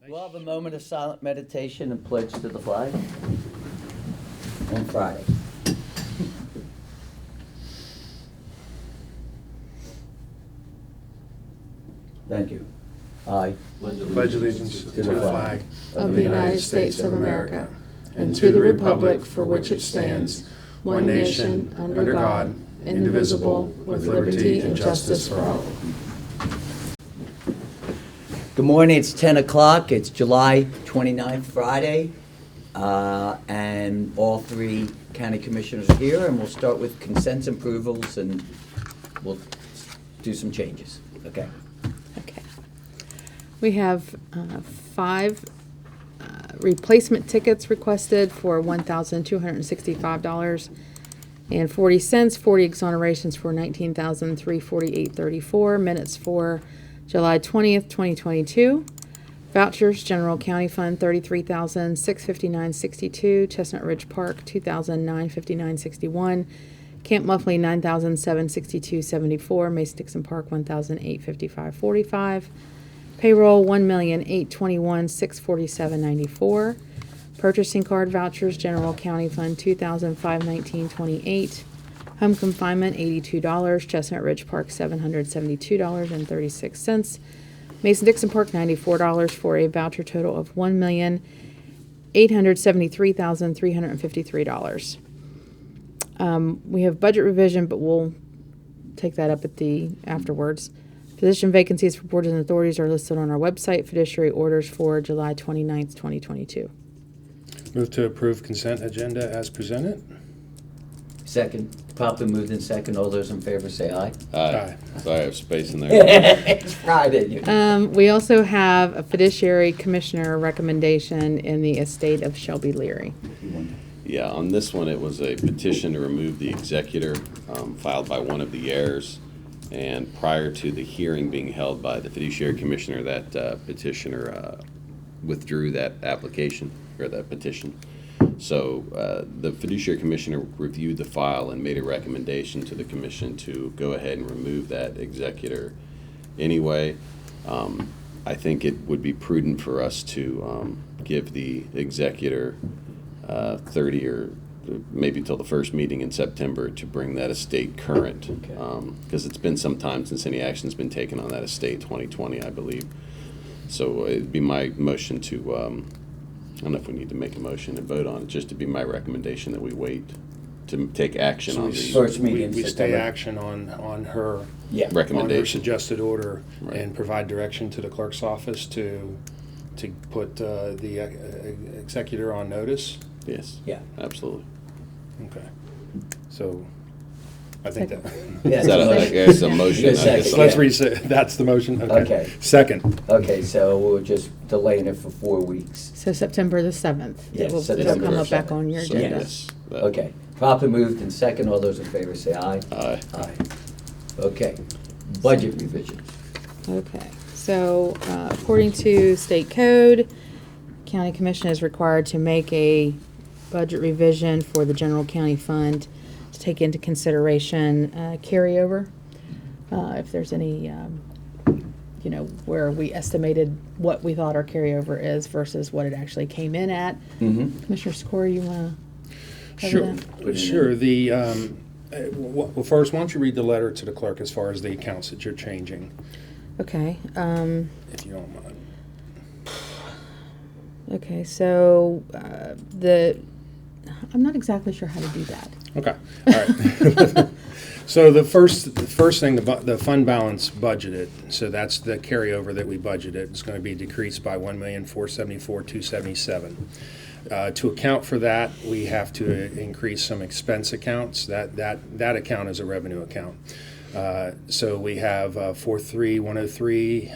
We'll have a moment of silent meditation and pledge to the flag on Friday. Thank you. I pledge allegiance to the flag of the United States of America and to the republic for which it stands, one nation, under God, indivisible, with liberty and justice for all. Good morning. It's 10 o'clock. It's July 29th, Friday, and all three county commissioners are here, and we'll start with consent approvals, and we'll do some changes. Okay. Okay. We have 5 replacement tickets requested for $1,265.40, 40 exonerations for $19,348.34, minutes for July 20th, 2022. Vouchers, General County Fund, $33,659.62. Chestnut Ridge Park, $2,959.61. Camp Muffley, $9,762.74. Mason-Dixon Park, $1,855.45. Payroll, $1,821,647.94. Purchasing card vouchers, General County Fund, $2,519.28. Home confinement, $82. Chestnut Ridge Park, $772.36. Mason-Dixon Park, $94 for a voucher total of $1,873,353. We have budget revision, but we'll take that up afterwards. Position vacancies for boards and authorities are listed on our website. Fiduciary orders for July 29th, 2022. Move to approve consent agenda as presented. Second. Properly moved in second. All those in favor say aye. Aye. So I have space in there. It's Friday. We also have a fiduciary commissioner recommendation in the estate of Shelby Leary. Yeah, on this one, it was a petition to remove the executor filed by one of the heirs. And prior to the hearing being held by the fiduciary commissioner, that petitioner withdrew that application or that petition. So the fiduciary commissioner reviewed the file and made a recommendation to the commission to go ahead and remove that executor anyway. I think it would be prudent for us to give the executor 30 or maybe till the first meeting in September to bring that estate current. Because it's been some time since any action's been taken on that estate, 2020, I believe. So it'd be my motion to I don't know if we need to make a motion and vote on it, just to be my recommendation that we wait to take action on the First meeting we in stay September. action on her recommendation. on her suggested order, Right. and provide direction to the clerk's office to put the executor on notice. Yes. Yeah. Absolutely. Okay. So I think that. Yeah. Is that I guess a motion? Good second. I guess Let's reset. That's the motion. Okay. Second. Okay, so we're just delaying it for 4 weeks. So September the 7th. Yes, It'll September come up 7th. back on your So, agenda. yes. that- Okay, properly moved in second. All those in favor say aye. Aye. Aye. Okay, budget revisions. Okay, so according to state code, county commission is required to make a budget revision for the general county fund to take into consideration carryover. If there's any, where we estimated what we thought our carryover is versus what it actually came in at. Mm-hmm. Commissioner Score, you want to Sure. cover that? Sure. The well, first, why don't you read the letter to the clerk as far as the accounts that you're changing, Okay. if you don't mind. Okay, so I'm not exactly sure how to do that. Okay. All right. So the first thing, the fund balance budgeted. So that's the carryover that we budgeted. It's going to be decreased by $1,474,277. To account for that, we have to increase some expense accounts. That account is a revenue account. So we have 43103.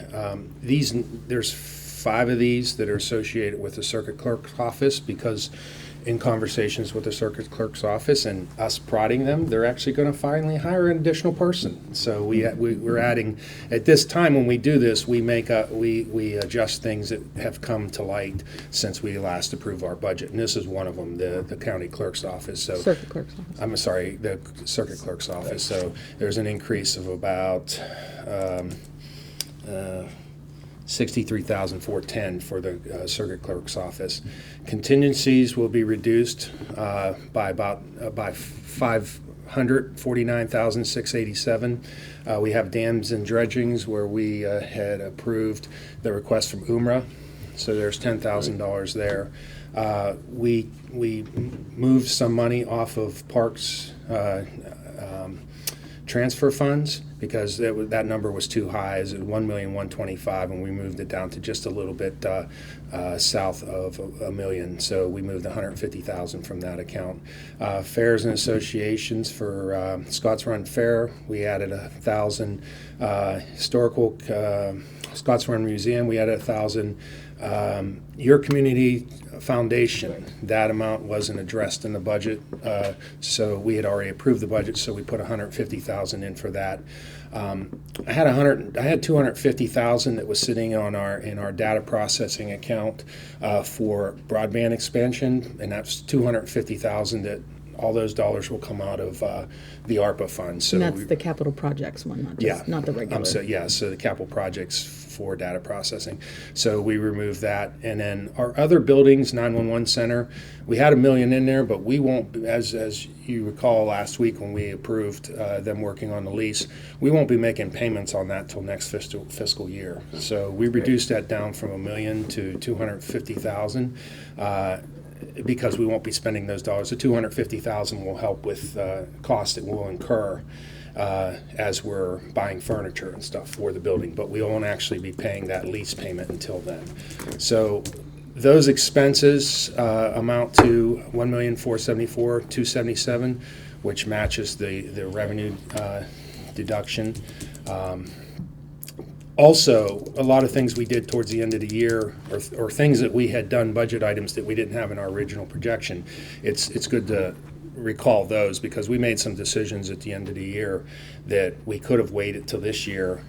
There's 5 of these that are associated with the circuit clerk's office, because in conversations with the circuit clerk's office and us prodding them, they're actually going to finally hire an additional person. So we're adding, at this time when we do this, we adjust things that have come to light since we last approved our budget, and this is one of them, the county clerk's office. So Circuit clerk's office. I'm sorry, the circuit clerk's office. So there's an increase of about $63,410 for the circuit clerk's office. Contingencies will be reduced by about by $549,687. We have dams and dredgings where we had approved the request from UMRA, so there's $10,000 there. We moved some money off of parks transfer funds because that number was too high. It was $1,125,000, and we moved it down to just a little bit south of $1 million. So we moved $150,000 from that account. Fairs and associations for Scott's Run Fair, we added $1,000. Historical Scott's Run Museum, we added $1,000. Your community foundation, that amount wasn't addressed in the budget, so we had already approved the budget, so we put $150,000 in for that. I had $250,000 that was sitting on in our data processing account for broadband expansion, and that's $250,000 that all those dollars will come out of the ARPA fund. So And that's the capital projects one, not the regular. So the capital projects for data processing. So we removed that. And then our other buildings, 911 center, we had $1 million in there, but we won't, as you recall last week when we approved them working on the lease, we won't be making payments on that till next fiscal year. So we reduced that down from $1 million to $250,000. Because we won't be spending those dollars. The $250,000 will help with costs that we'll incur as we're buying furniture and stuff for the building, but we won't actually be paying that lease payment until then. So those expenses amount to $1,474,277, which matches the revenue deduction. Also, a lot of things we did towards the end of the year, or things that we had done, budget items that we didn't have in our original projection. It's good to recall those because we made some decisions at the end of the year that we could have waited till this year,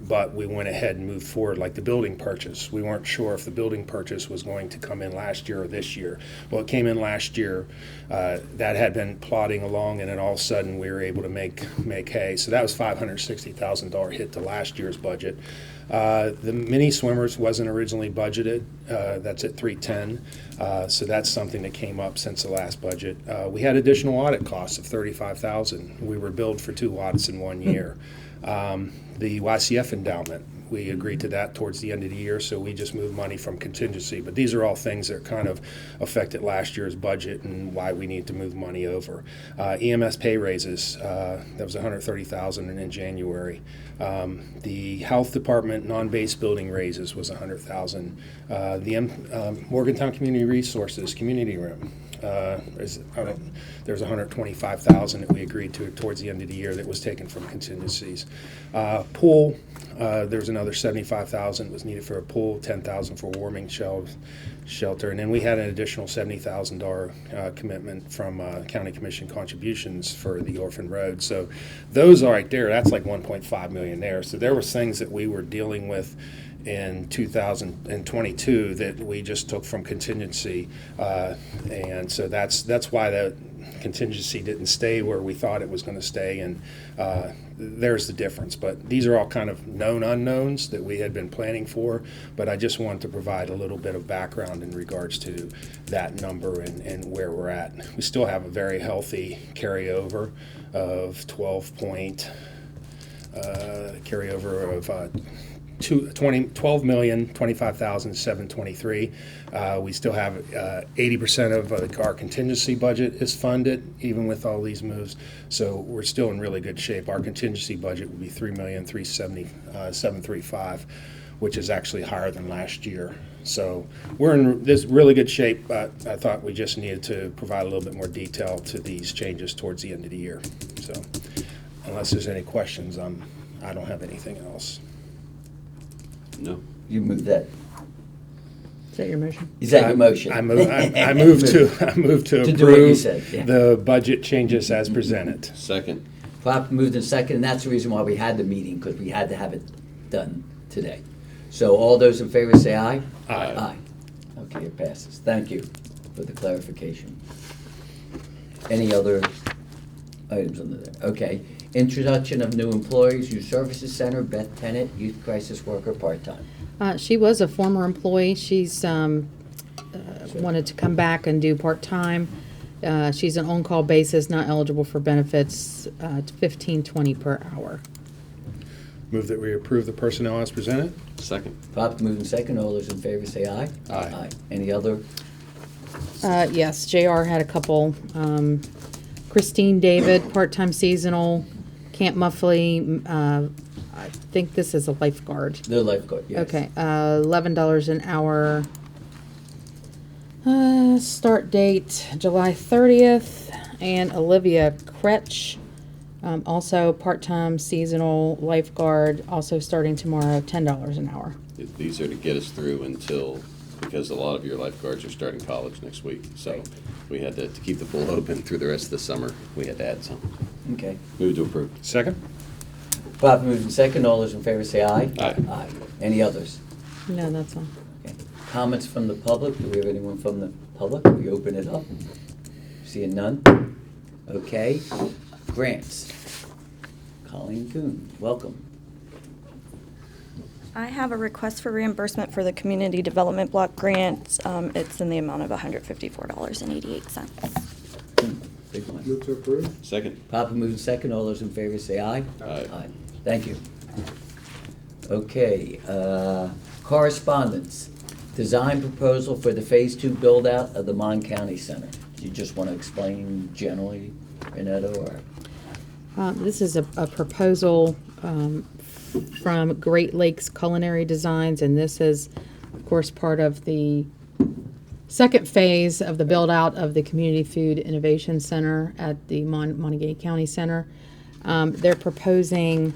but we went ahead and moved forward, like the building purchase. We weren't sure if the building purchase was going to come in last year or this year. Well, it came in last year. That had been plodding along, and then all of a sudden we were able to make hay. So that was $560,000 hit to last year's budget. The mini swimmers wasn't originally budgeted. That's at $310,000. So that's something that came up since the last budget. We had additional audit costs of $35,000. We were billed for 2 audits in 1 year. The YCF endowment, we agreed to that towards the end of the year, so we just moved money from contingency. But these are all things that kind of affected last year's budget and why we need to move money over. EMS pay raises, that was $130,000 in January. The health department non-base building raises was $100,000. The Morgantown Community Resources community room, there's $125,000 that we agreed to towards the end of the year that was taken from contingencies. Pool, there's another $75,000 was needed for a pool, $10,000 for warming shelter, and then we had an additional $70,000 commitment from county commission contributions for the orphan road. So those are right there. That's like $1.5 million there. So there were things that we were dealing with in 2022 that we just took from contingency, and so that's why the contingency didn't stay where we thought it was going to stay, and there's the difference. But these are all kind of known unknowns that we had been planning for, but I just wanted to provide a little bit of background in regards to that number and where we're at. We still have a very healthy carryover of $12,025,723. We still have 80% of our contingency budget is funded, even with all these moves. So we're still in really good shape. Our contingency budget would be $3,370,735, which is actually higher than last year. So we're in this really good shape, but I thought we just needed to provide a little bit more detail to these changes towards the end of the year. So unless there's any questions, I don't have anything else. No. You move that. Is that your motion? Is that your motion? I move to To do what you approve said, yeah. the budget changes as presented. Second. Pop moved in second, and that's the reason why we had the meeting, because we had to have it done today. So all those in favor say aye? Aye. Aye. Okay, it passes. Thank you for the clarification. Any other items under there? Okay. Introduction of new employees, Youth Services Center, Beth Tennant, Youth Crisis Worker, part-time. She was a former employee. She's wanted to come back and do part-time. She's an on-call basis, not eligible for benefits, $15.20 per hour. Move that we approve the personnel as presented. Second. Pop moving second. All those in favor say aye. Aye. Any other? Yes, JR had a couple. Christine David, part-time seasonal, Camp Muffley. I think this is a lifeguard. The lifeguard, yes. Okay, $11 an hour. Start date July 30th. And Olivia Kretsch, also part-time seasonal lifeguard, also starting tomorrow, $10 an hour. These are to get us through until, because a lot of your lifeguards are starting college next week. So we had to keep the pool open through the rest of the summer. We had to add some. Okay. Move to approve. Second. Pop moving second. All those in favor say aye. Aye. Aye. Any others? No, that's all. Okay. Comments from the public? Do we have anyone from the public? We open it up. Seeing none? Okay. Grants. Colleen Kuhn, welcome. I have a request for reimbursement for the Community Development Block Grant. It's in the amount of $154.88. Big one. Move to approve. Second. Papa moving second. All those in favor say aye. Aye. Thank you. Okay, correspondence. Design proposal for the Phase 2 build-out of the Mon County Center. Do you just want to explain generally, Renetta, or? This is a proposal from Great Lakes Culinary Designs, and this is, of course, part of the second phase of the build-out of the Community Food Innovation Center at the Monongalia County Center. They're proposing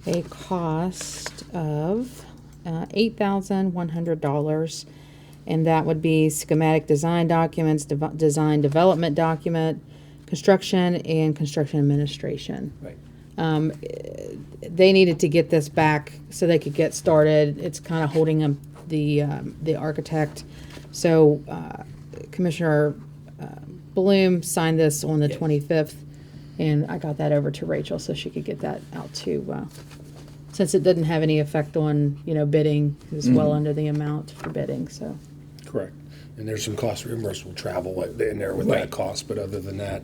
a cost of $8,100, and that would be schematic design documents, design development document, construction, and construction administration. Right. They needed to get this back so they could get started. It's kind of holding up the architect. So Commissioner Bloom signed this on the 25th, and I got that over to Rachel so she could get that out to, since it didn't have any effect on, bidding. It was well under the amount for bidding, so. Correct. And there's some cost reimbursable travel in there with Right. that cost, but other than that,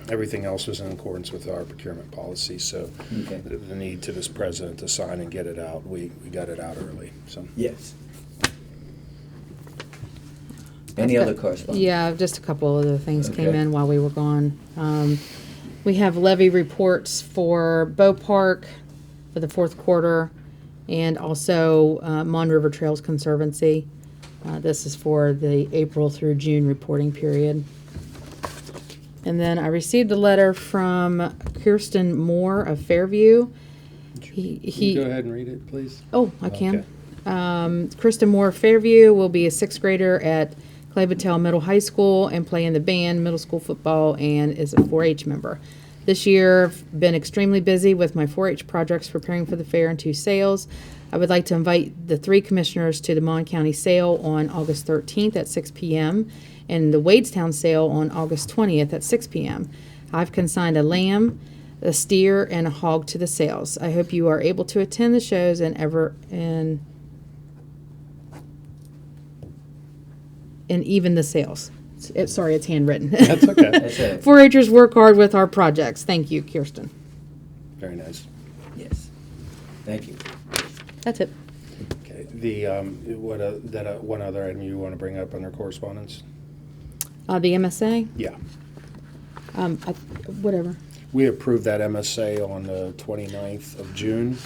everything else was in accordance with our procurement policy. So Okay. the need to this president to sign and get it out, we got it out early. So Yes. Any other correspondence? Yeah, just a couple other things came Okay. in while we were gone. We have levy reports for Bow Park for the fourth quarter, and also Mon River Trails Conservancy. This is for the April through June reporting period. And then I received a letter from Kirsten Moore of Fairview. Can you go ahead and read it, please? Oh, I can. Kristen Moore of Fairview will be a sixth grader at Clay Battelle Middle High School and play in the band, middle school football, and is a 4-H member. This year, I've been extremely busy with my 4-H projects preparing for the fair and 2 sales. I would like to invite the 3 commissioners to the Mon County sale on August 13th at 6 p.m. and the Wadestown sale on August 20th at 6 p.m. I've consigned a lamb, a steer, and a hog to the sales. I hope you are able to attend the shows and even the sales. It's handwritten. That's okay. That's it. 4-H'ers work hard with our projects. Thank you, Kirsten. Very nice. Yes. Thank you. That's it. Okay. One other item you want to bring up under correspondence? The MSA, Yeah. whatever. We approved that MSA on the 29th of June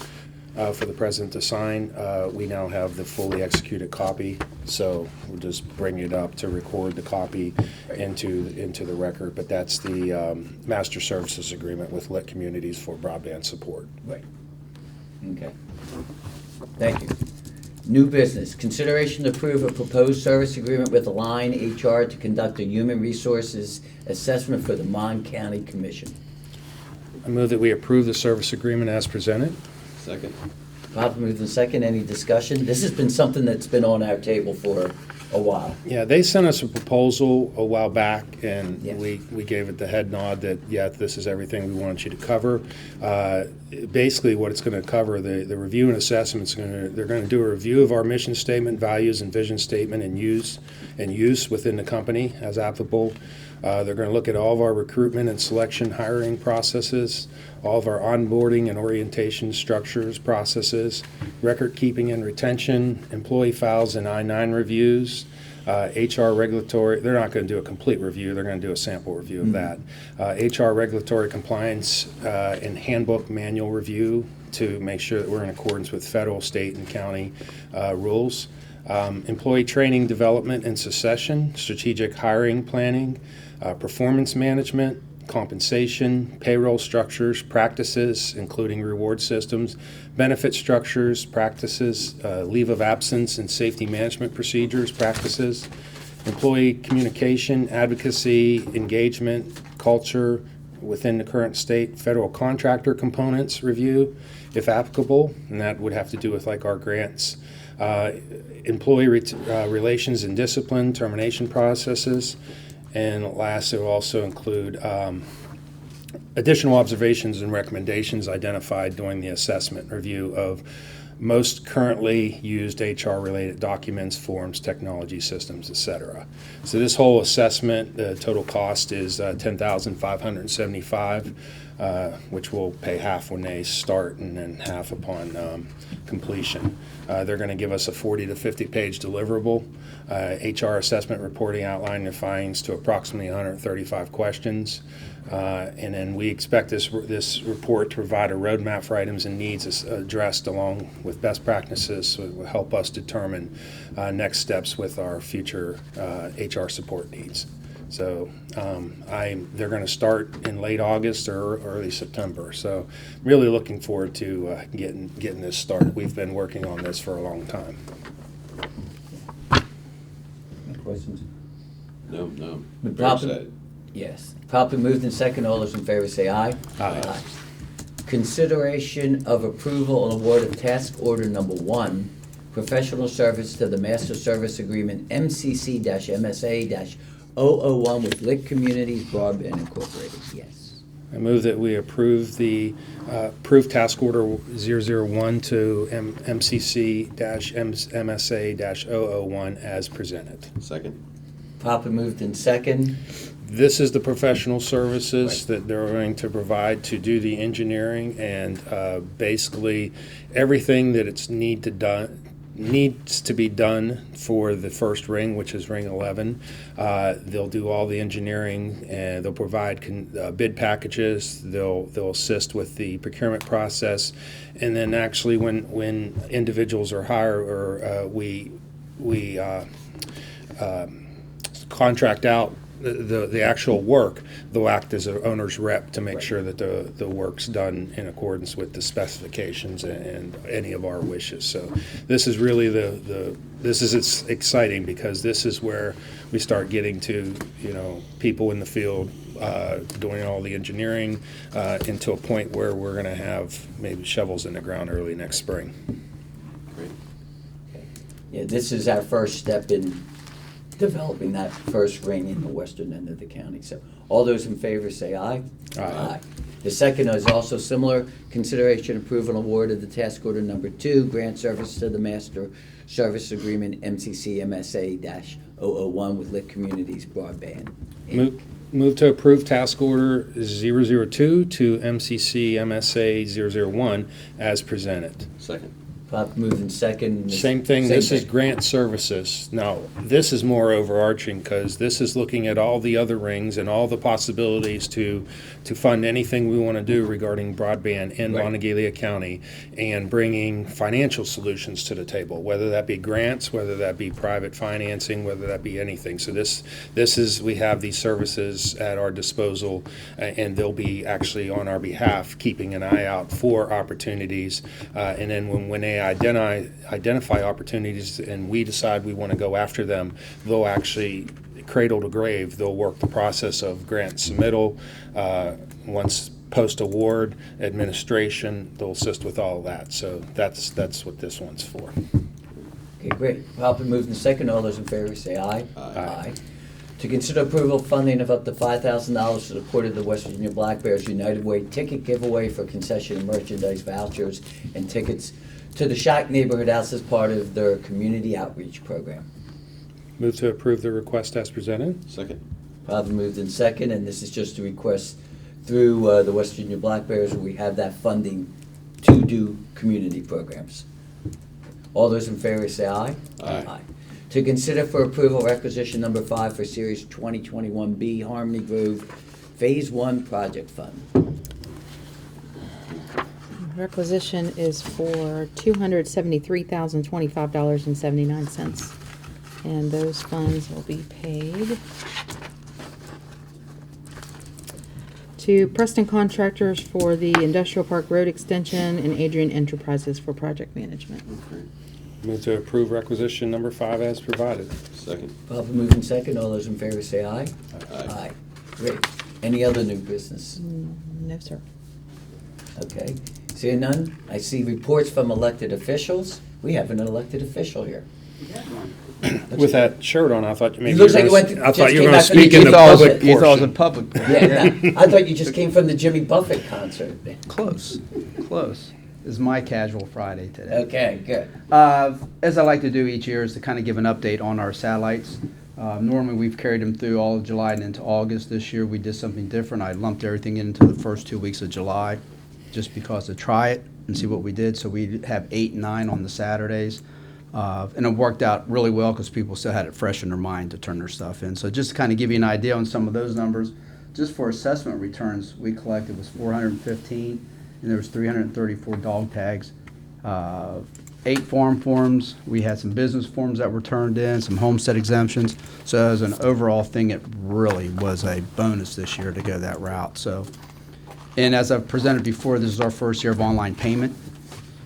for the president to sign. We now have the fully executed copy, so we'll just bring it up to record the copy into the record. But that's the master services agreement with Lit Communities for broadband support. Right. Okay. Thank you. New business. Consideration to approve a proposed service agreement with Align HR to conduct a human resources assessment for the Mon County Commission. I move that we approve the service agreement as presented. Second. Papa moved in second. Any discussion? This has been something that's been on our table for a while. Yeah, they sent us a proposal a while back, and Yes. we gave it the head nod that, yeah, this is everything we want you to cover. Basically, what it's going to cover, the review and assessment's they're going to do a review of our mission statement, values, and vision statement, and use within the company as applicable. They're going to look at all of our recruitment and selection hiring processes, all of our onboarding and orientation structures, processes, record keeping and retention, employee files and I-9 reviews, HR regulatory. They're not going to do a complete review. They're going to do a sample review of that. HR regulatory compliance and handbook manual review to make sure that we're in accordance with federal, state, and county rules. Employee training, development, and succession, strategic hiring planning, performance management, compensation, payroll structures, practices, including reward systems, benefit structures, practices, leave of absence and safety management procedures, practices, employee communication, advocacy, engagement, culture within the current state, federal contractor components review, if applicable, and that would have to do with like our grants, employee relations and discipline, termination processes, and last, it will also include additional observations and recommendations identified during the assessment review of most currently used HR-related documents, forms, technology systems, etc. So this whole assessment, the total cost is $10,575, which we'll pay half when they start and then half upon completion. They're going to give us a 40 to 50 page deliverable. HR assessment reporting outlining the findings to approximately 135 questions. And then we expect this report to provide a roadmap for items and needs addressed along with best practices, so it will help us determine next steps with our future HR support needs. So they're going to start in late August or early September. So really looking forward to getting this started. We've been working on this for a long time. Any questions? No. The Very problem- excited. Yes. Properly moved in second. All those in favor say aye. Aye. Consideration of approval and award of task order number 1, professional service to the master service agreement MCC-MSA-001 with Lick Communities Broadband Incorporated. Yes. I move that we approve the task order 001 to MCC-MSA-001 as presented. Second. Properly moved in second. This is the professional services that they're going to provide to do the engineering and basically everything that needs to be done for the first ring, which is ring 11. They'll do all the engineering and they'll provide bid packages. They'll assist with the procurement process, and then actually when individuals are hired or we contract out the actual work, they'll act as an owner's rep to make sure that the work's done in accordance with the specifications and any of our wishes. So this is really it's exciting because this is where we start getting to, people in the field doing all the engineering into a point where we're going to have maybe shovels in the ground early next spring. Great. Yeah, this is our first step in developing that first ring in the western end of the county. So all those in favor say aye. Aye. The second is also similar. Consideration, approval, and award of the task order number 2, grant service to the master service agreement MCC-MSA-001 with Lick Communities Broadband. Move to approve task order 002 to MCC-MSA-001 as presented. Second. Pop moved in second. Same thing, this is grant services. Now, this is more overarching because this is looking at all the other rings and all the possibilities to fund anything we want to do regarding broadband in Right. Monongalia County and bringing financial solutions to the table, whether that be grants, whether that be private financing, whether that be anything. So we have these services at our disposal, and they'll be actually on our behalf keeping an eye out for opportunities, and then when they identify opportunities and we decide we want to go after them, they'll actually, cradle to grave, they'll work the process of grant submittal, once post-award, administration, they'll assist with all of that. So that's what this one's for. Okay, great. Properly moved and second. All those in favor say aye. Aye. To consider approval of funding of up to $5,000 to support of the West Virginia Black Bears United Way ticket giveaway for concession and merchandise vouchers and tickets to the Shack Neighborhood House as part of their community outreach program. Move to approve the request as presented. Second. Properly moved in second, and this is just a request through the West Virginia Black Bears, where we have that funding to do community programs. All those in favor say aye. Aye. To consider for approval requisition number 5 for Series 2021B Harmony Grove Phase 1 Project Fund. Requisition is for $273,025.79. And those funds will be paid to Preston Contractors for the Industrial Park Road Extension and Adrian Enterprises for project management. Okay. Move to approve requisition number 5 as provided. Second. Properly moved in second. All those in favor say aye. Aye. Great. Any other new business? No, sir. Okay. Seeing none, I see reports from elected officials. We have an elected official here. With that shirt on, I thought maybe looks like you you were went to- gonna, I just thought you came were going back to from the speak in the Jimmy public Buffett. You thought it was portion. in public. Yeah, no, I thought you just came from the Jimmy Buffett concert. Close, close. It's my casual Friday today. Okay, good. As I like to do each year is to kind of give an update on our satellites. Normally, we've carried them through all of July and into August. This year, we did something different. I lumped everything into the first 2 weeks of July just because to try it and see what we did. So we have 8 and 9 on the Saturdays. And it worked out really well because people still had it fresh in their mind to turn their stuff in. So just to kind of give you an idea on some of those numbers, just for assessment returns, we collected was 415, and there was 334 dog tags, 8 farm forms. We had some business forms that were turned in, some homestead exemptions. So as an overall thing, it really was a bonus this year to go that route. So, and as I've presented before, this is our first year of online payment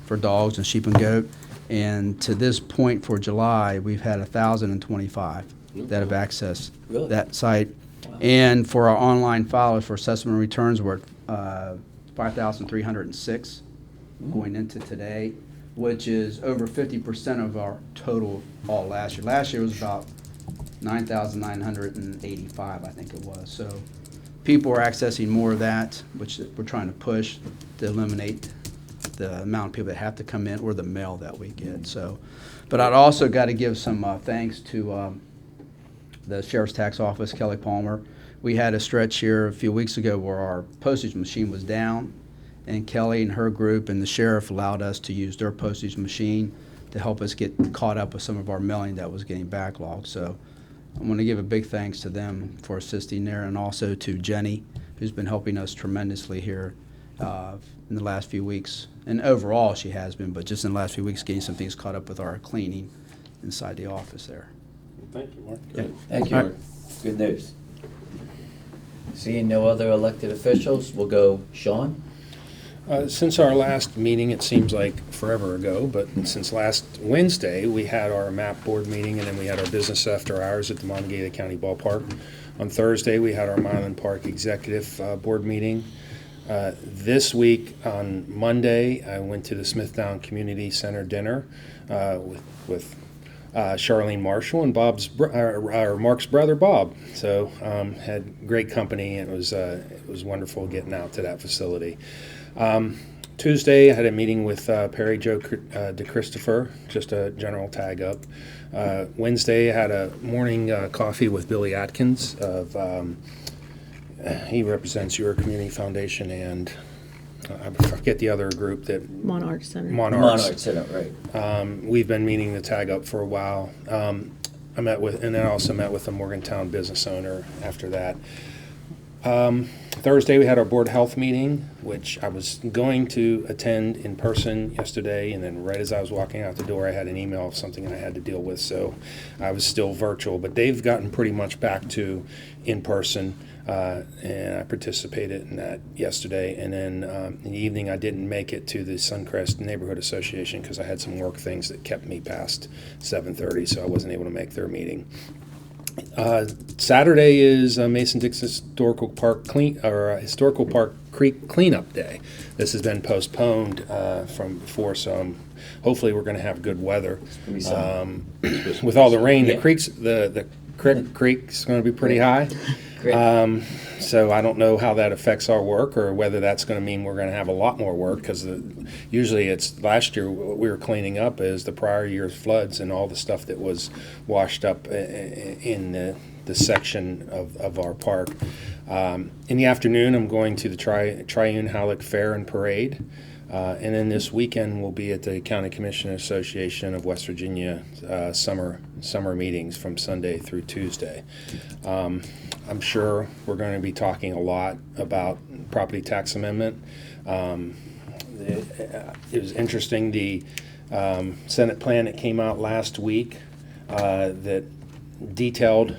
for dogs and sheep and goat. And to this point for July, we've had 1,025 that have accessed Really? that site. Wow. And for our online filers for assessment returns, we're at 5,306 going into today, which is over 50% of our total all last year. Last year was about 9,985, I think it was. So people are accessing more of that, which we're trying to push to eliminate the amount of people that have to come in or the mail that we get. So, but I'd also got to give some thanks to the Sheriff's Tax Office, Kelly Palmer. We had a stretch here a few weeks ago where our postage machine was down, and Kelly and her group and the sheriff allowed us to use their postage machine to help us get caught up with some of our mailing that was getting backlogged. So I want to give a big thanks to them for assisting there, and also to Jenny, who's been helping us tremendously here in the last few weeks. And overall, she has been, but just in the last few weeks, getting some things caught up with our cleaning inside the office there. Thank you, Mark. Good. Thank you. All right. Good news. Seeing no other elected officials, we'll go Sean. Since our last meeting, it seems like forever ago, but since last Wednesday, we had our MAP board meeting, and then we had our business after hours at the Monongalia County Ballpark. On Thursday, we had our Milan Park Executive Board meeting. This week, on Monday, I went to the Smithtown Community Center dinner with Charlene Marshall and Mark's brother Bob. So had great company, and it was wonderful getting out to that facility. Tuesday, I had a meeting with Perry Joe DeChristopher, just a general tag up. Wednesday, I had a morning coffee with Billy Atkins of he represents Your Community Foundation and I forget the other group that Monarch Center. Monarch Center, right. We've been meeting to tag up for a while. I met with, and then I also met with a Morgantown business owner after that. Thursday, we had our board health meeting, which I was going to attend in person yesterday, and then right as I was walking out the door, I had an email of something I had to deal with, so I was still virtual. But they've gotten pretty much back to in person, and I participated in that yesterday. And then in the evening, I didn't make it to the Suncrest Neighborhood Association because I had some work things that kept me past 7:30, so I wasn't able to make their meeting. Saturday is Mason-Dixon Historical Park Historical Park Creek Cleanup Day. This has been postponed from before, so hopefully we're going to have good weather. gonna be sun. With all the rain, Yeah. the creek's going to be pretty high. Great. So I don't know how that affects our work, or whether that's going to mean we're going to have a lot more work, because usually it's last year what we were cleaning up is the prior year's floods and all the stuff that was washed up in the section of our park. In the afternoon, I'm going to the Triune Halleck Fair and Parade. And then this weekend we'll be at the County Commissioner Association of West Virginia summer meetings from Sunday through Tuesday. I'm sure we're going to be talking a lot about property tax amendment. It was interesting, the Senate plan that came out last week that detailed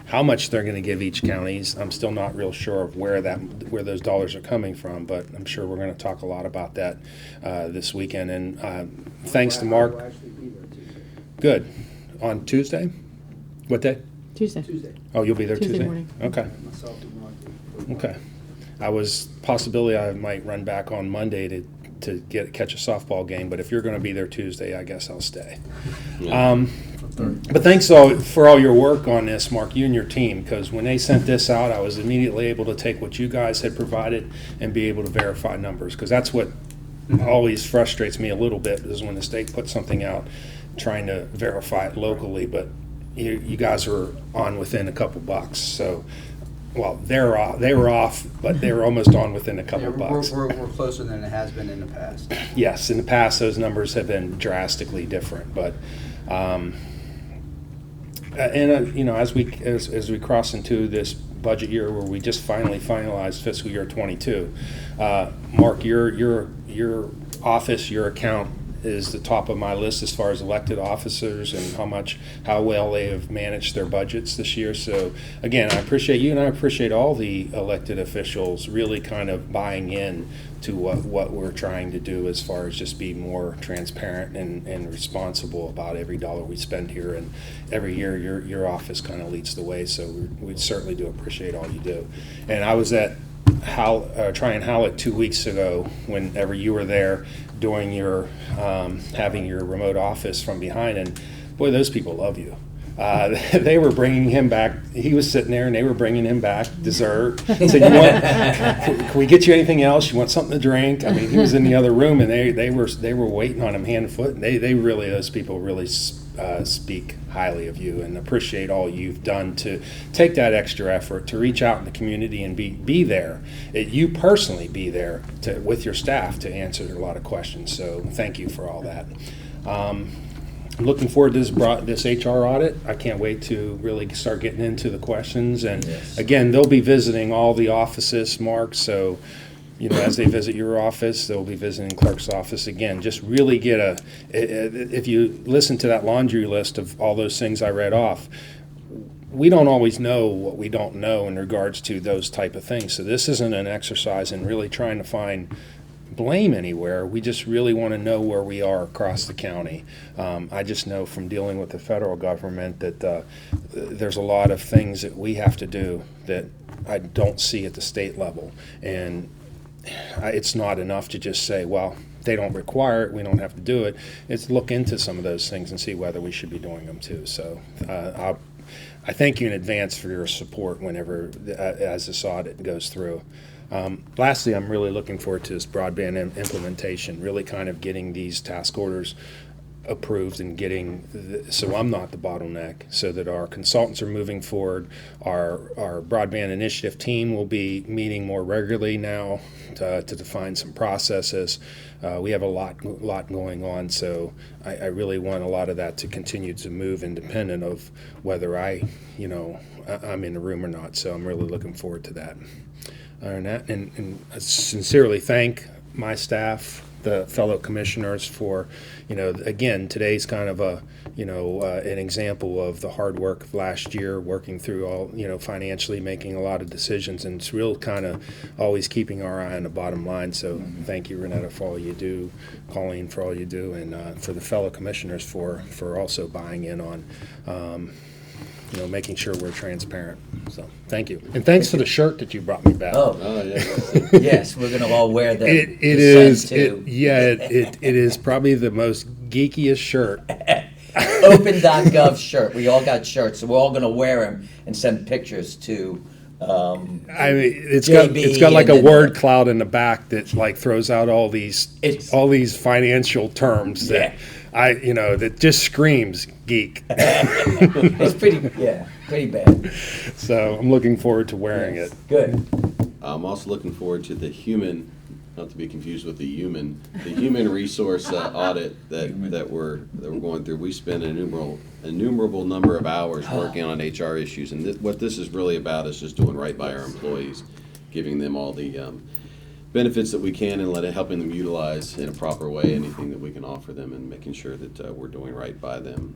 how much they're going to give each counties. I'm still not real sure of where those dollars are coming from, but I'm sure we're going to talk a lot about that this weekend. And thanks to Mark. I will actually be there Tuesday. Good. On Tuesday? What day? Tuesday. Oh, you'll be there Tuesday Tuesday? morning. Okay. Myself and Mark. Okay. I might run back on Monday to catch a softball game, but if you're going to be there Tuesday, I guess I'll stay. But thanks for all your work on this, Mark, you and your team, because when they sent this out, I was immediately able to take what you guys had provided and be able to verify numbers, because that's what always frustrates me a little bit, is when the state puts something out trying to verify it locally, but you guys are on within a couple bucks. So, well, they were off, but they were almost on within a couple bucks. We're closer than it has been in the past. Yes, in the past, those numbers have been drastically different, but as we cross into this budget year where we just finally finalized fiscal year 22, Mark, your office, your account is the top of my list as far as elected officers and how well they have managed their budgets this year. So again, I appreciate you, and I appreciate all the elected officials really kind of buying in to what we're trying to do as far as just be more transparent and responsible about every dollar we spend here. And every year your office kind of leads the way, so we certainly do appreciate all you do. And I was at Triune Halleck 2 weeks ago, whenever you were there doing your having your remote office from behind, and boy, those people love you. They were bringing him back. He was sitting there, and they were bringing him back dessert. Said, can we get you anything else? You want something to drink? I mean, he was in the other room, and they were waiting on him hand and foot. And those people really speak highly of you and appreciate all you've done to take that extra effort to reach out in the community and be there. You personally be there with your staff to answer a lot of questions. So thank you for all that. I'm looking forward to this HR audit. I can't wait to really start getting into the questions. And Yes. Again, they'll be visiting all the offices, Mark. So, as they visit your office, they'll be visiting clerk's office again. Just really get if you listen to that laundry list of all those things I read off, we don't always know what we don't know in regards to those type of things. So this isn't an exercise in really trying to find blame anywhere. We just really want to know where we are across the county. I just know from dealing with the federal government that there's a lot of things that we have to do that I don't see at the state level. And it's not enough to just say, well, they don't require it, we don't have to do it. It's look into some of those things and see whether we should be doing them too. So I thank you in advance for your support whenever, as this audit goes through. Lastly, I'm really looking forward to this broadband implementation, really kind of getting these task orders approved and so I'm not the bottleneck, so that our consultants are moving forward. Our broadband initiative team will be meeting more regularly now to define some processes. We have a lot going on, so I really want a lot of that to continue to move independent of whether I'm in the room or not. So I'm really looking forward to that. And I sincerely thank my staff, the fellow commissioners, for, again, today's kind of an example of the hard work of last year, working through all, financially making a lot of decisions, and it's real kind of always keeping our eye on the bottom line. So thank you, Renetta, for all you do, Colleen, for all you do, and for the fellow commissioners for also buying in on making sure we're transparent. So thank you, and thanks for the shirt that you brought me back. Oh, Oh, yeah. yes, we're gonna all wear the It the is, scent too. it is probably the most geekiest shirt. Open.gov shirt. We all got shirts, so we're all gonna wear them and send pictures to. I mean, it's JB got like and a then- word cloud in the back that like throws out all these financial terms that that just screams geek. It's pretty bad. So I'm looking forward to wearing it. Good. I'm also looking forward to the human, not to be confused with the human resource audit that we're going through. We spend an innumerable number of hours working on HR issues, and what this is really about is just doing right by our employees, giving them all the benefits that we can, and helping them utilize in a proper way anything that we can offer them, and making sure that we're doing right by them.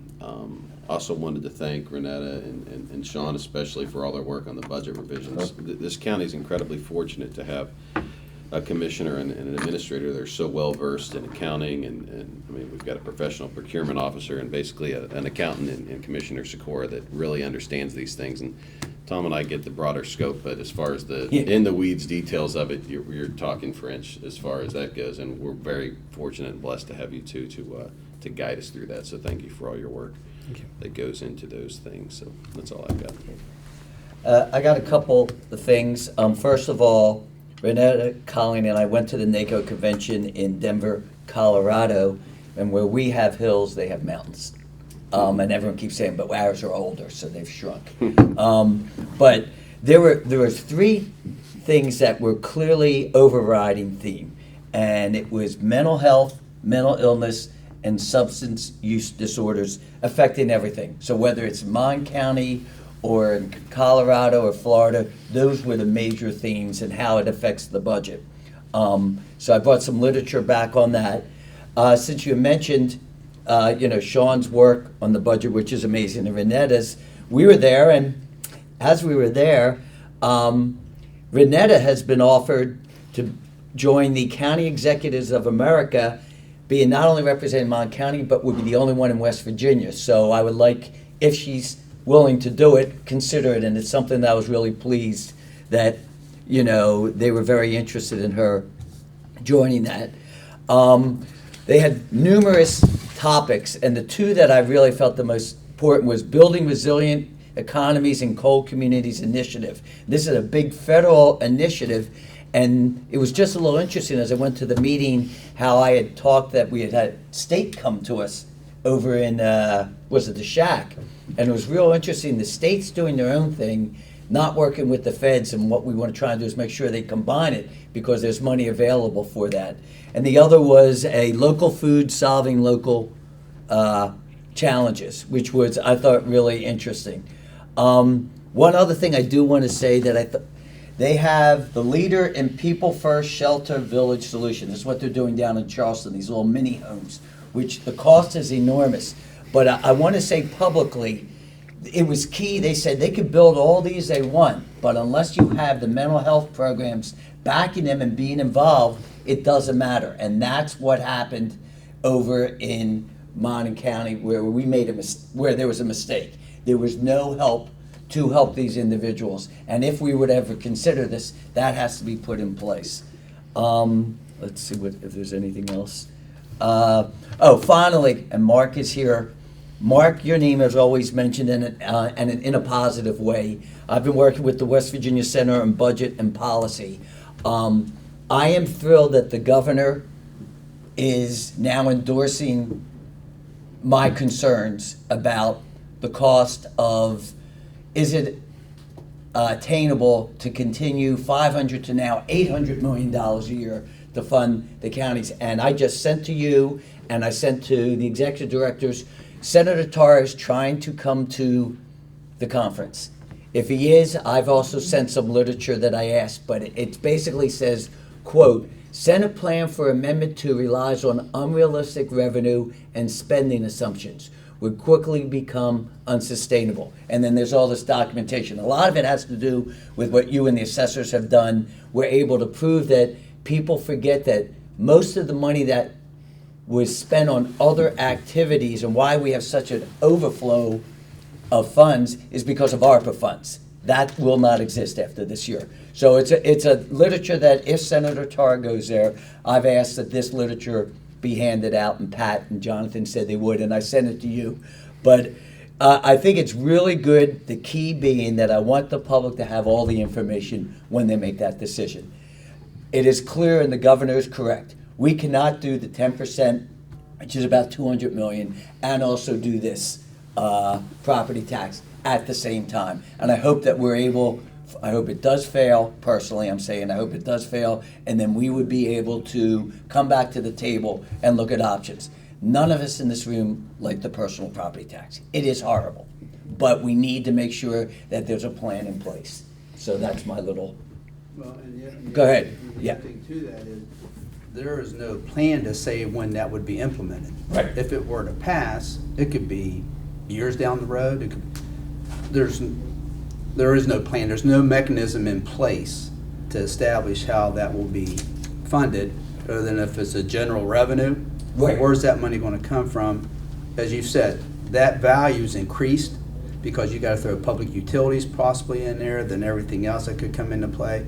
Also wanted to thank Renetta and Sean especially for all their work on the budget revisions. This county is incredibly fortunate to have a commissioner and an administrator that are so well versed in accounting, and I mean, we've got a professional procurement officer and basically an accountant in Commissioner Sikora that really understands these things. And Tom and I get the broader scope, but as far as the in the weeds details of it, you're talking French as far as that goes, and we're very fortunate and blessed to have you two to guide us through that. So thank you for all your work that goes into those things. So that's all I've got. I got a couple of things. First of all, Renetta, Colleen, and I went to the NACO convention in Denver, Colorado, and where we have hills, they have mountains. And everyone keeps saying, but ours are older, so they've shrunk. But there was three things that were clearly overriding theme, and it was mental health, mental illness, and substance use disorders affecting everything. So whether it's Mon County or in Colorado or Florida, those were the major themes and how it affects the budget. So I brought some literature back on that. Since you mentioned, Sean's work on the budget, which is amazing, and Renetta's, we were there, and as we were there, Renetta has been offered to join the County Executives of America, being not only representing Mon County, but would be the only one in West Virginia. So I would like, if she's willing to do it, consider it, and it's something that I was really pleased that, they were very interested in her joining that. They had numerous topics, and the two that I really felt the most important was Building Resilient Economies in Coal Communities Initiative. This is a big federal initiative, and it was just a little interesting as I went to the meeting how I had talked that we had state come to us over in, was it the Shack? And it was real interesting. The state's doing their own thing, not working with the feds, and what we want to try and do is make sure they combine it because there's money available for that. And the other was a local food solving local challenges, which was, I thought, really interesting. One other thing I do want to say that they have the Leader in People First Shelter Village Solution. This is what they're doing down in Charleston, these little mini homes, which the cost is enormous. But I want to say publicly, it was key. They said they could build all these they want, but unless you have the mental health programs backing them and being involved, it doesn't matter. And that's what happened over in Monongalia County, where we made where there was a mistake. There was no help to help these individuals. And if we would ever consider this, that has to be put in place. Let's see if there's anything else. Finally, and Mark is here. Mark, your name is always mentioned in a positive way. I've been working with the West Virginia Center on Budget and Policy. I am thrilled that the governor is now endorsing my concerns about the cost of, is it attainable to continue $500 to now $800 million a year to fund the counties? And I just sent to you, and I sent to the executive directors, Senator Tarr is trying to come to the conference. If he is, I've also sent some literature that I asked, but it basically says, quote, Senate plan for Amendment 2 relies on unrealistic revenue and spending assumptions, would quickly become unsustainable. And then there's all this documentation. A lot of it has to do with what you and the assessors have done. We're able to prove that people forget that most of the money that was spent on other activities and why we have such an overflow of funds is because of ARPA funds. That will not exist after this year. So it's a literature that if Senator Tarr goes there, I've asked that this literature be handed out, and Pat and Jonathan said they would, and I sent it to you. But I think it's really good, the key being that I want the public to have all the information when they make that decision. It is clear, and the governor is correct, we cannot do the 10%, which is about 200 million, and also do this property tax at the same time. And I hope that we're able, I hope it does fail, personally I'm saying, I hope it does fail, and then we would be able to come back to the table and look at options. None of us in this room like the personal property tax. It is horrible, but we need to make sure that there's a plan in place. So that's my little, Well, and Go ahead. Yeah. The thing to that is, there is no plan to say when that would be implemented. Right. If it were to pass, it could be years down the road. It could, there is no plan. There's no mechanism in place to establish how that will be funded, other than if it's a general revenue. Right. Where's that money going to come from? As you said, that value's increased because you got to throw public utilities possibly in there, then everything else that could come into play.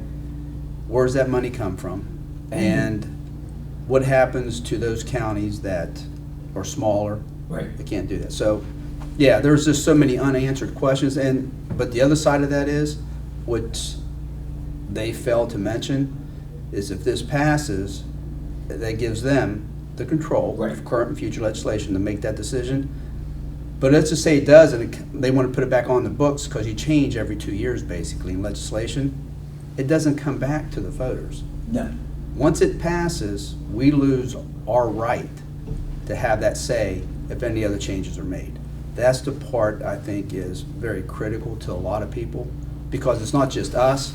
Where's that money come from? And what happens to those counties that are smaller? Right. They can't do that. So, yeah, there's just so many unanswered questions. But the other side of that is, what they failed to mention is if this passes, that gives them the control Right. of current and future legislation to make that decision. But let's just say it does, and they want to put it back on the books because you change every 2 years basically in legislation. It doesn't come back to the voters. no. Once it passes, we lose our right to have that say if any other changes are made. That's the part I think is very critical to a lot of people, because it's not just us,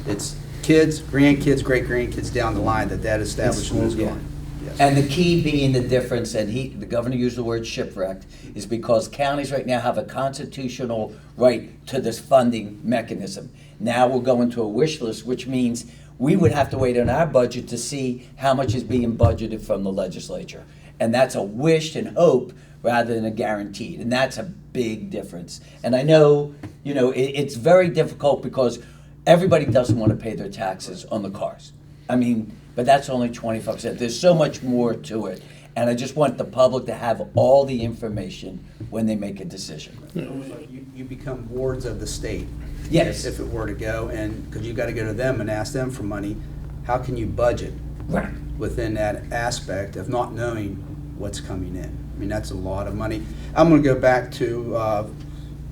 it's kids, grandkids, great-grandkids down the line that establishment is Yeah. going. Yes. And the key being the difference, and the governor used the word shipwrecked, is because counties right now have a constitutional right to this funding mechanism. Now we're going to a wish list, which means we would have to wait on our budget to see how much is being budgeted from the legislature. And that's a wish and hope rather than a guaranteed. And that's a big difference. And I know, it's very difficult because everybody doesn't want to pay their taxes on the cars. I mean, but that's only 25%. There's so much more to it. And I just want the public to have all the information when they make a decision. Almost like you become wards of the state. Yes. If it were to go, and because you've got to go to them and ask them for money, how can you budget Right. within that aspect of not knowing what's coming in? I mean, that's a lot of money. I'm going to go back to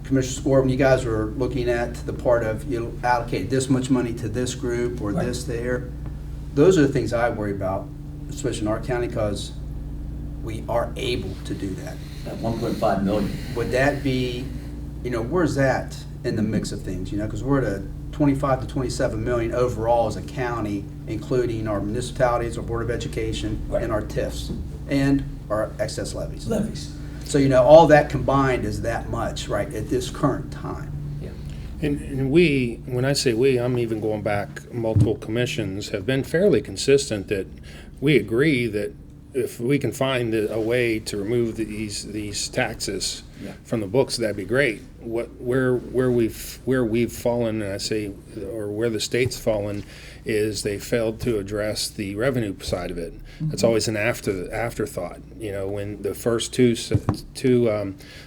Commissioner Spore, when you guys were looking at the part of you allocate this much money to this group or Right. this there. Those are the things I worry about, especially in our county, because we are able to do that. At 1.5 million. Would that be, where's that in the mix of things? Because we're at a 25 to 27 million overall as a county, including our municipalities, our Board of Education, Right. and our TIFs, and our excess levies. Levies. So, all that combined is that much, right, at this current time. Yeah. And we, when I say we, I'm even going back, multiple commissions have been fairly consistent that we agree that if we can find a way to remove these taxes Yeah. from the books, that'd be great. Where we've fallen, and I say, or where the state's fallen, is they failed to address the revenue side of it. It's always an afterthought. When the first two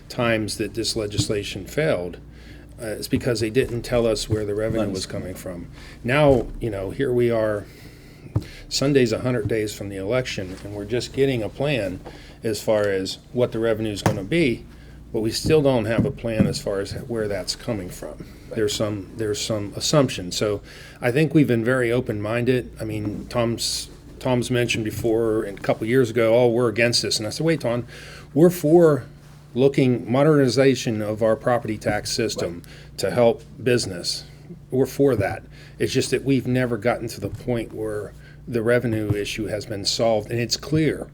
times that this legislation failed, it's because they didn't tell us where the revenue was coming from. Now, here we are. Sunday's 100 days from the election, and we're just getting a plan as far as what the revenue is going to be, but we still don't have a plan as far as where that's coming from. There's some assumption. So I think we've been very open-minded. I mean, Tom's mentioned before, and a couple years ago, oh, we're against this. And I said, wait, Tom, we're for looking modernization of our property tax system to help business. We're for that. It's just that we've never gotten to the point where the revenue issue has been solved, and it's clear.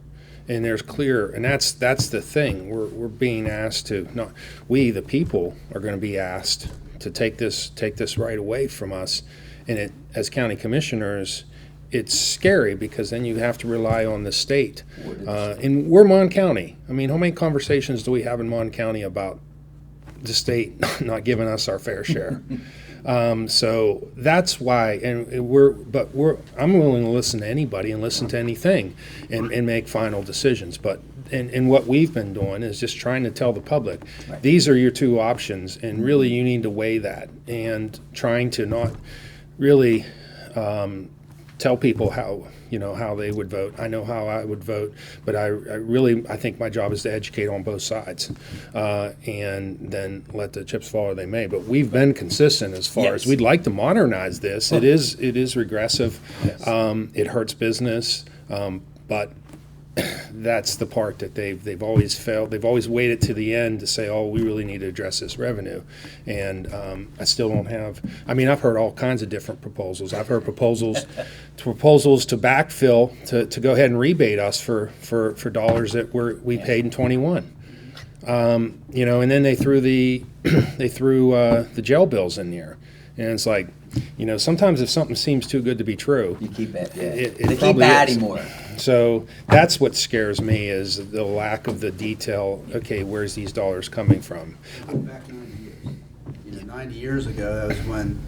And that's the thing. We're being asked to, not we, the people, are going to be asked to take this right away from us. And as county commissioners, it's scary because then you have to rely on the state. And we're Mon County. I mean, how many conversations do we have in Mon County about the state not giving us our fair share. So that's why, I'm willing to listen to anybody and listen to anything and make final decisions. But and what we've been doing is just trying to tell the public, Right. these are your two options, and really you need to weigh that, and trying to not really tell people how they would vote. I know how I would vote, but I think my job is to educate on both sides, and then let the chips fall where they may. But we've been consistent as far as Yes. we'd like to modernize this. It is regressive. Yes. It hurts business, but that's the part that they've always failed. They've always waited to the end to say, "Oh, we really need to address this revenue," and I still don't have. I mean, I've heard all kinds of different proposals. I've heard proposals to backfill to go ahead and rebate us for dollars that we paid in 21. And then they threw the jail bills in there, and it's like, sometimes if something seems too good to be true, You keep it, yeah. It They keep probably adding is. more. So that's what scares me, is the lack of the detail. Okay, where's these dollars coming from? Back 90 years. 90 years ago, that was when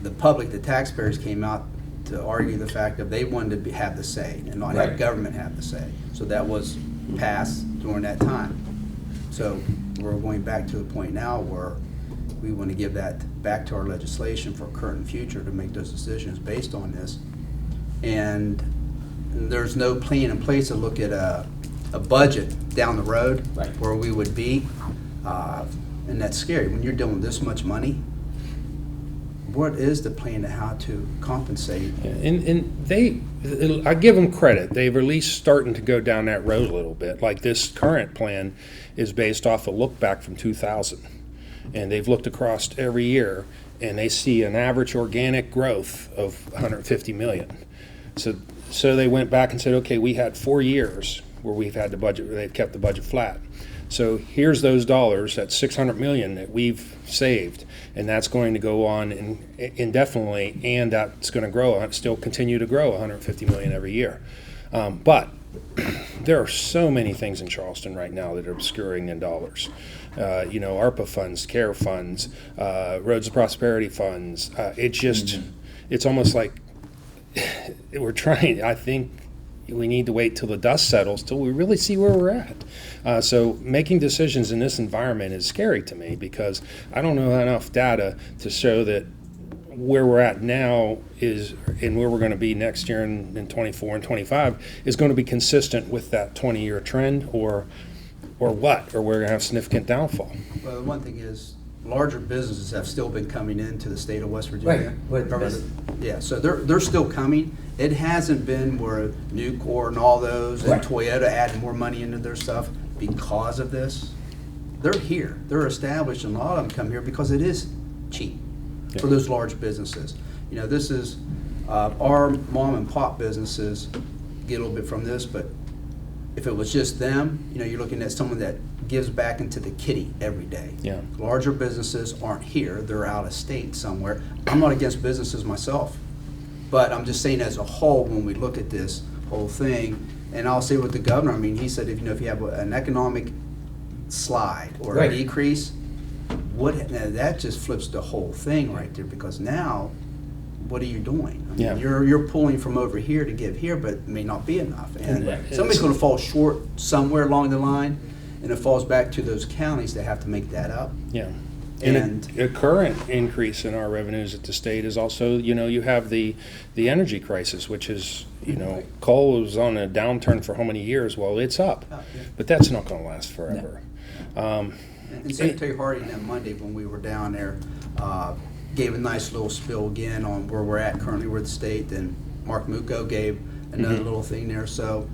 the public, the taxpayers, came out to argue the fact that they wanted to have the say and not Right. have government have the say. So that was passed during that time. So we're going back to a point now where we want to give that back to our legislation for current and future to make those decisions based on this. And there's no plan in place to look at a budget down the road Right. where we would be. And that's scary. When you're doing this much money, what is the plan to how to compensate? And I give them credit. They've at least starting to go down that road a little bit. Like this current plan is based off a look back from 2000. And they've looked across every year, and they see an average organic growth of 150 million. So they went back and said, okay, we had 4 years where we've had the budget, where they've kept the budget flat. So here's those dollars, that's 600 million that we've saved, and that's going to go on indefinitely, and that's going to grow, still continue to grow 150 million every year. But there are so many things in Charleston right now that are obscuring in dollars. ARPA funds, CARE funds, Roads of Prosperity funds. It's almost like we're trying. I think we need to wait till the dust settles till we really see where we're at. So making decisions in this environment is scary to me, because I don't know enough data to show that where we're at now is, and where we're going to be next year in 24 and 25 is going to be consistent with that 20-year trend, or what, or we're going to have significant downfall. Well, the one thing is, larger businesses have still been coming into the state of West Virginia. Right. Remember yeah, so they're still coming. It hasn't been where Nucor and all those and Right. Toyota added more money into their stuff because of this. They're here. They're established, and a lot of them come here because it is cheap for those large businesses. This is our mom and pop businesses get a little bit from this, but if it was just them, you're looking at someone that gives back into the kitty every day. Yeah. Larger businesses aren't here. They're out of state somewhere. I'm not against businesses myself, but I'm just saying as a whole, when we look at this whole thing, and I'll say with the governor, he said if you have an economic slide or Right. a decrease, that just flips the whole thing right there, because now, what are you doing? Yeah. You're pulling from over here to give here, but it may not be enough. And Right. somebody's going to fall short somewhere along the line, and it falls back to those counties that have to make that up. Yeah. And And a current increase in our revenues at the state is also, you have the energy crisis, which is, coal was on a downturn for how many years? Well, it's up, but that's not going to last forever. And Secretary Hardy on Monday, when we were down there, gave a nice little spill again on where we're at currently with the state, and Mark Mucco gave another little thing there. So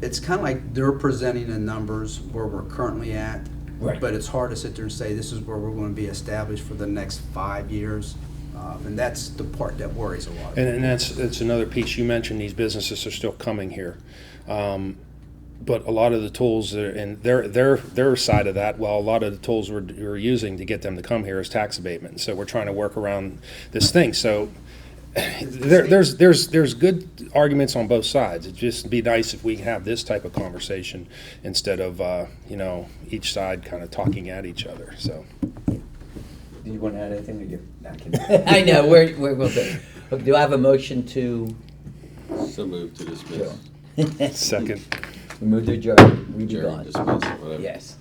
it's kind of like they're presenting the numbers where we're currently at, Right. but it's hard to sit there and say this is where we're going to be established for the next 5 years. And that's the part that worries a lot. And that's another piece. You mentioned these businesses are still coming here. But a lot of the tools, and their side of that, well, a lot of the tools we're using to get them to come here is tax abatement. So we're trying to work around this thing. So There's good arguments on both sides. It'd just be nice if we could have this type of conversation instead of, each side kind of talking at each other, so. Do you want to add anything? Or you? No, I'm kidding. I know, we'll do. Do I have a motion to? So moved to dismiss. Sure. Second. We move to adjourn. We be Adjourn, gone. dismiss, whatever. Yes.